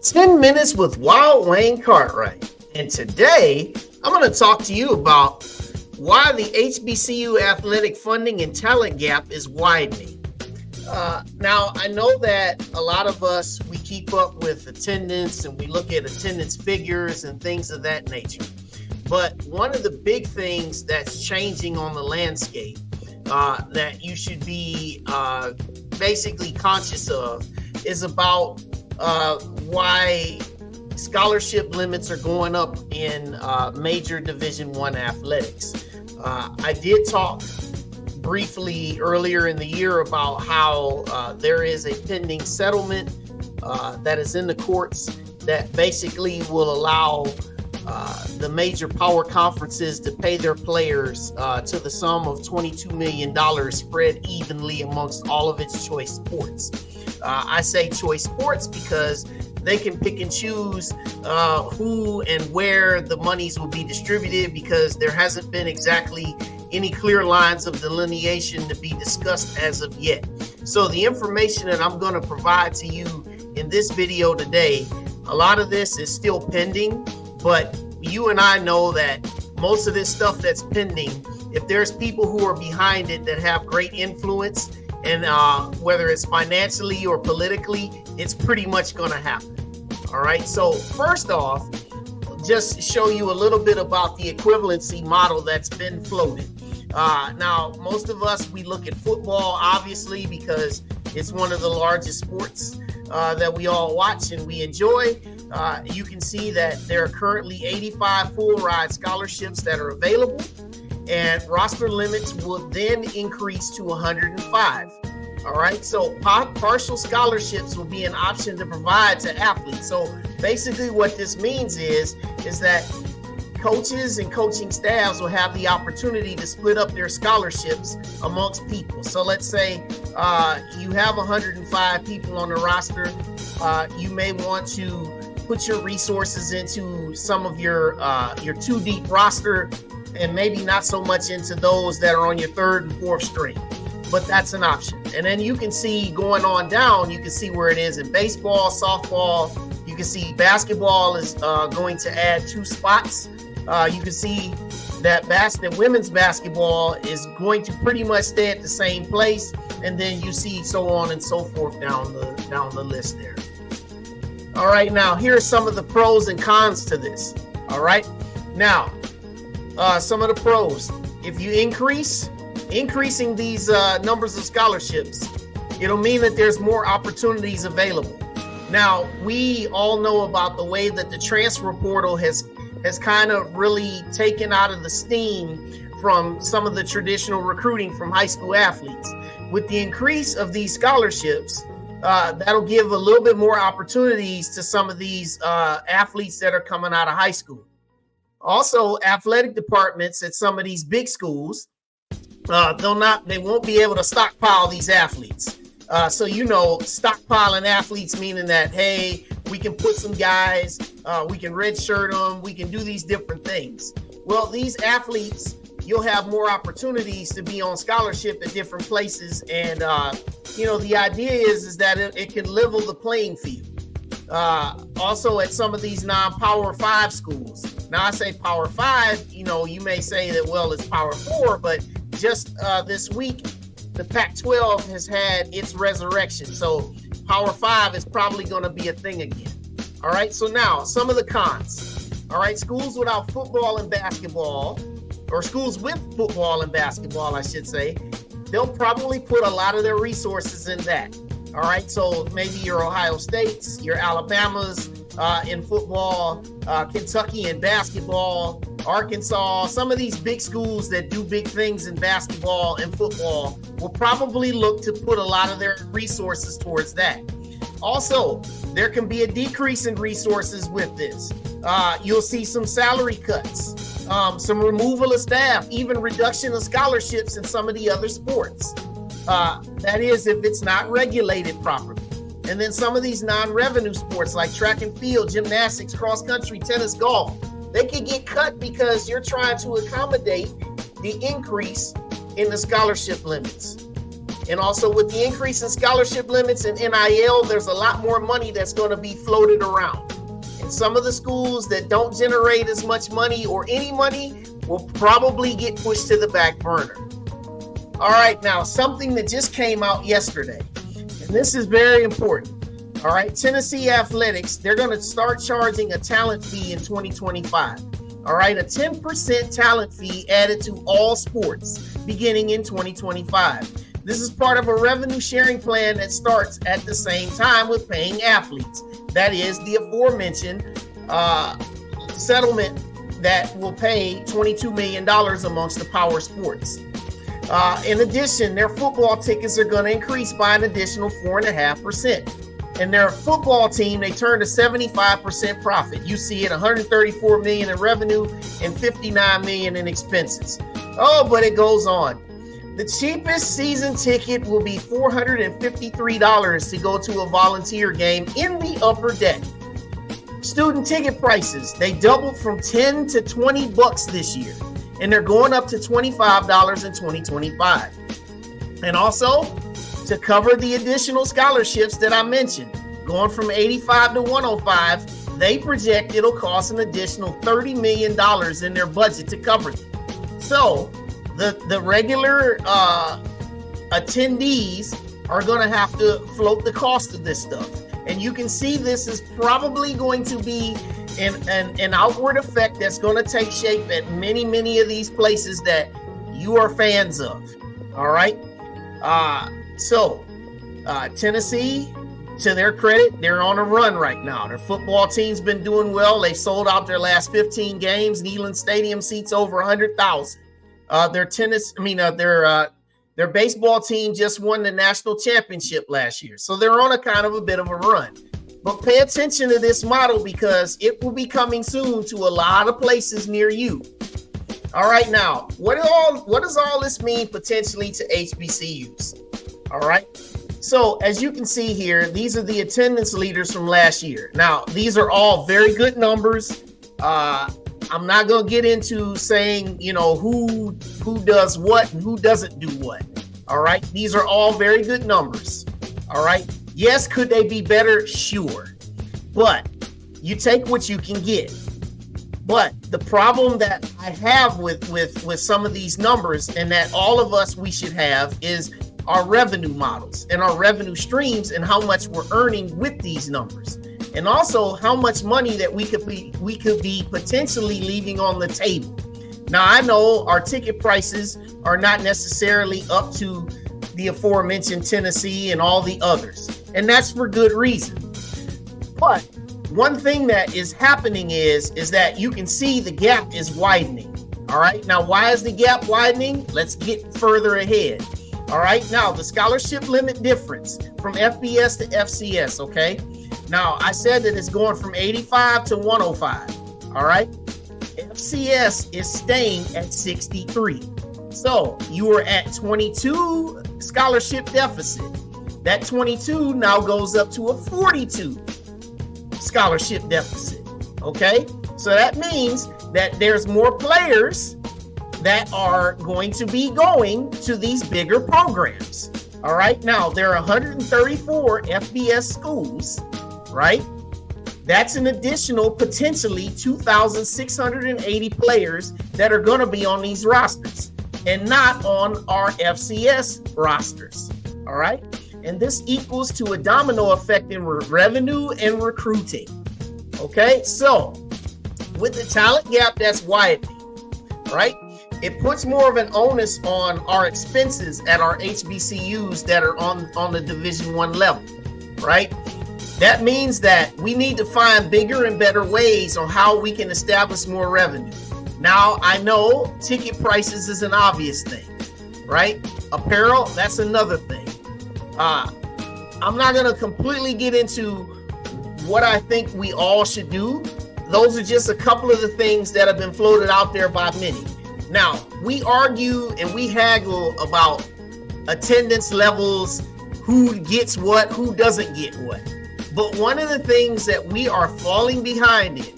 10 Minutes with Wild Wayne Cartwright. And today, I'm going to talk to you about why the HBCU athletic funding and talent gap is widening. Now, I know that a lot of us, we keep up with attendance and we look at attendance figures and things of that nature. But one of the big things that's changing on the landscape that you should be basically conscious of is about why scholarship limits are going up in major Division I athletics. I did talk briefly earlier in the year about how there is a pending settlement that is in the courts that basically will allow the major power conferences to pay their players to the sum of $22 million spread evenly amongst all of its choice sports. I say choice sports because they can pick and choose who and where the monies will be distributed, because there hasn't been exactly any clear lines of delineation to be discussed as of yet. So the information that I'm going to provide to you in this video today, a lot of this is still pending, but you and I know that most of this stuff that's pending, if there's people who are behind it that have great influence, and whether it's financially or politically, it's pretty much going to happen. All right. So first off, just show you a little bit about the equivalency model that's been floated. Now, most of us, we look at football, obviously, because it's one of the largest sports that we all watch and we enjoy. You can see that there are currently 85 full ride scholarships that are available, and roster limits will then increase to 105. All right, so partial scholarships will be an option to provide to athletes. So basically what this means is that coaches and coaching staffs will have the opportunity to split up their scholarships amongst people. So let's say you have 105 people on the roster. You may want to put your resources into some of your two deep roster, and maybe not so much into those that are on your third and fourth string, but that's an option. And then you can see going on down, you can see where it is in baseball, softball. You can see basketball is going to add 2 spots. You can see that women's basketball is going to pretty much stay at the same place. And then you see so on and so forth down the list there. All right, now here are some of the pros and cons to this. All right, now some of the pros: if you increasing these numbers of scholarships, it'll mean that there's more opportunities available. Now, we all know about the way that the transfer portal has kind of really taken out of the steam from some of the traditional recruiting from high school athletes. With the increase of these scholarships, that'll give a little bit more opportunities to some of these athletes that are coming out of high school. Also, athletic departments at some of these big schools, they won't be able to stockpile these athletes. So, stockpiling athletes, meaning that, hey, we can put some guys, we can redshirt them, we can do these different things. Well, these athletes, you'll have more opportunities to be on scholarship at different places. And, the idea is that it can level the playing field. Also at some of these non-Power 5 schools. Now, I say Power 5, you may say that, well, it's Power 4, but just this week, the Pac-12 has had its resurrection. So Power 5 is probably going to be a thing again. All right, so now some of the cons. All right, schools without football and basketball, or schools with football and basketball, I should say, they'll probably put a lot of their resources in that. All right, so maybe your Ohio States, your Alabamas in football, Kentucky in basketball, Arkansas, some of these big schools that do big things in basketball and football will probably look to put a lot of their resources towards that. Also, there can be a decrease in resources with this. You'll see some salary cuts, some removal of staff, even reduction of scholarships in some of the other sports. That is, if it's not regulated properly. And then some of these non-revenue sports like track and field, gymnastics, cross country, tennis, golf, they can get cut because you're trying to accommodate the increase in the scholarship limits. And also with the increase in scholarship limits and NIL, there's a lot more money that's going to be floated around. And some of the schools that don't generate as much money or any money will probably get pushed to the back burner. All right, now something that just came out yesterday, and this is very important. All right, Tennessee Athletics, they're going to start charging a talent fee in 2025. All right, a 10% talent fee added to all sports beginning in 2025. This is part of a revenue sharing plan that starts at the same time with paying athletes. That is the aforementioned settlement that will pay $22 million amongst the power sports. In addition, their football tickets are going to increase by an additional 4.5%. And their football team, they turned a 75% profit. You see it, $134 million in revenue and $59 million in expenses. Oh, but it goes on. The cheapest season ticket will be $453 to go to a volunteer game in the upper deck. Student ticket prices, they doubled from $10 to $20 this year, and they're going up to $25 in 2025. And also, to cover the additional scholarships that I mentioned, going from 85 to 105, they project it'll cost an additional $30 million in their budget to cover them. So the regular attendees are going to have to float the cost of this stuff. And you can see this is probably going to be an outward effect that's going to take shape at many of these places that you are fans of. All right. So Tennessee, to their credit, they're on a run right now. Their football team's been doing well. They sold out their last 15 games. Neyland Stadium seats over 100,000. Their baseball team just won the national championship last year. So they're on a kind of a bit of a run. But pay attention to this model because it will be coming soon to a lot of places near you. All right, now, what does all this mean potentially to HBCUs? All right. So as you can see here, these are the attendance leaders from last year. Now, these are all very good numbers. I'm not going to get into saying, who does what and who doesn't do what. All right. These are all very good numbers. All right. Yes. Could they be better? Sure. But you take what you can get. But the problem that I have with some of these numbers, and that all of us, we should have, is our revenue models and our revenue streams and how much we're earning with these numbers. And also how much money that we could be potentially leaving on the table. Now, I know our ticket prices are not necessarily up to the aforementioned Tennessee and all the others, and that's for good reason. But one thing that is happening is that you can see the gap is widening. All right. Now, why is the gap widening? Let's get further ahead. All right. Now, the scholarship limit difference from FBS to FCS. Okay. Now, I said that it's going from 85 to 105. All right. FCS is staying at 63. So you are at 22 scholarship deficit. That 22 now goes up to a 42 scholarship deficit. Okay. So that means that there's more players that are going to be going to these bigger programs. All right. Now, there are 134 FBS schools, right? That's an additional potentially 2,680 players that are going to be on these rosters and not on our FCS rosters. All right. And this equals to a domino effect in revenue and recruiting. Okay. So with the talent gap that's widening, right? It puts more of an onus on our expenses at our HBCUs that are on the Division I level, right? That means that we need to find bigger and better ways on how we can establish more revenue. Now, I know ticket prices is an obvious thing, right? Apparel, that's another thing. I'm not going to completely get into what I think we all should do. Those are just a couple of the things that have been floated out there by many. Now, we argue and we haggle about attendance levels, who gets what, who doesn't get what. But one of the things that we are falling behind in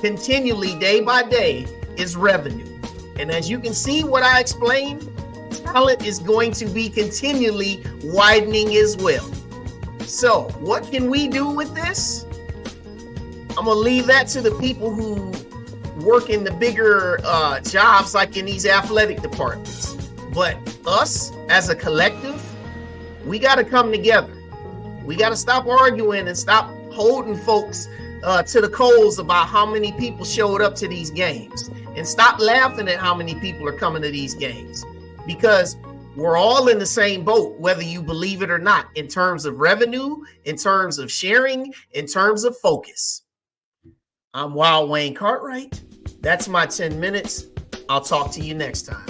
continually day by day is revenue. And as you can see what I explained, talent is going to be continually widening as well. So what can we do with this? I'm going to leave that to the people who work in the bigger jobs, like in these athletic departments. But us as a collective, we got to come together. We got to stop arguing and stop holding folks to the coals about how many people showed up to these games, and stop laughing at how many people are coming to these games, because we're all in the same boat, whether you believe it or not, in terms of revenue, in terms of sharing, in terms of focus. I'm Wild Wayne Cartwright. That's my 10 minutes. I'll talk to you next time.